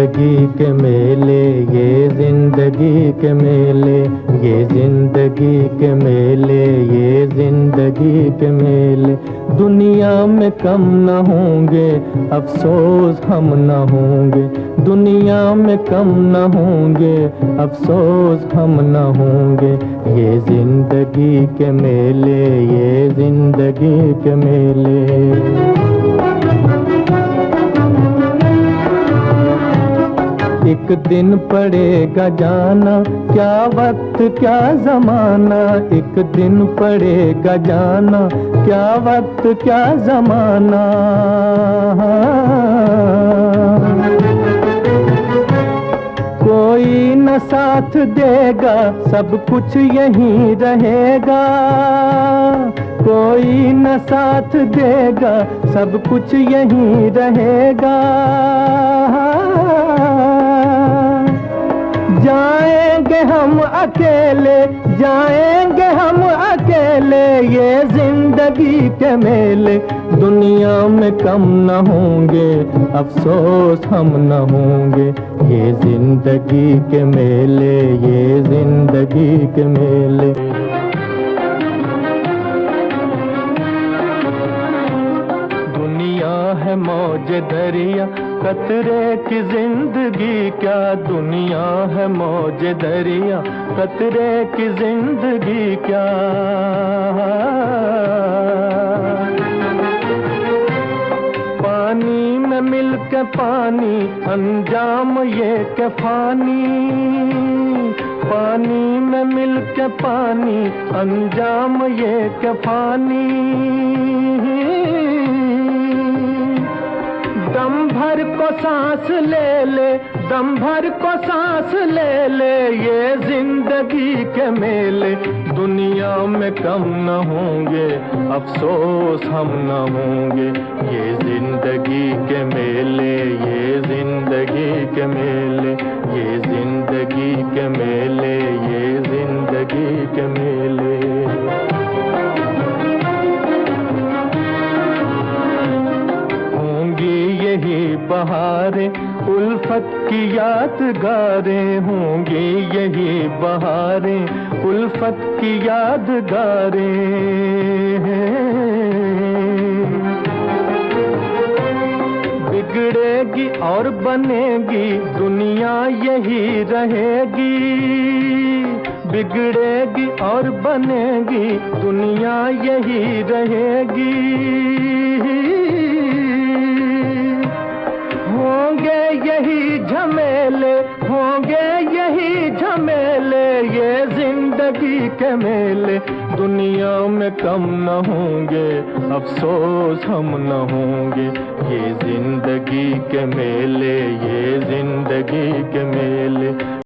जिंदगी के मेले, ये जिंदगी के मेले, ये जिंदगी के मेले, ये जिंदगी के मेले। दुनिया में कम न होंगे, अफसोस हम न होंगे। दुनिया में कम न होंगे, अफसोस हम न होंगे। ये जिंदगी के मेले, ये जिंदगी के मेले। एक दिन पड़ेगा जाना, क्या वक्त क्या जमाना। एक दिन पड़ेगा जाना, क्या वक्त क्या जमाना। कोई न साथ देगा, सब कुछ यहीं रहेगा। कोई न साथ देगा, सब कुछ यहीं रहेगा। जाएंगे हम अकेले, जाएंगे हम अकेले, ये जिंदगी के मेले। दुनिया में कम न होंगे, अफसोस हम न होंगे। ये जिंदगी के मेले, ये जिंदगी के मेले। दुनिया है मौज दरिया, कतरे की जिंदगी क्या। दुनिया है मौज दरिया, कतरे की जिंदगी क्या। पानी में मिल के पानी, अंजाम ये के फानी। पानी में मिल के पानी, अंजाम ये के फानी। दम भर को सांस ले ले, दम भर को सांस ले ले, ये जिंदगी के मेले। दुनिया में कम न होंगे, अफसोस हम न होंगे। ये जिंदगी के मेले, ये जिंदगी के मेले, ये जिंदगी के मेले, ये जिंदगी के मेले। यही बहारें उल्फत की यादगारें होंगी। यही बहारें उल्फत की यादगारें। बिगड़ेगी और बनेगी दुनिया, यही रहेगी। बिगड़ेगी और बनेगी दुनिया, यही रहेगी। होंगे यही झमेले, होंगे यही झमेले, ये जिंदगी के मेले। दुनिया में कम न होंगे, अफसोस हम न होंगे। ये जिंदगी के मेले, ये जिंदगी के मेले।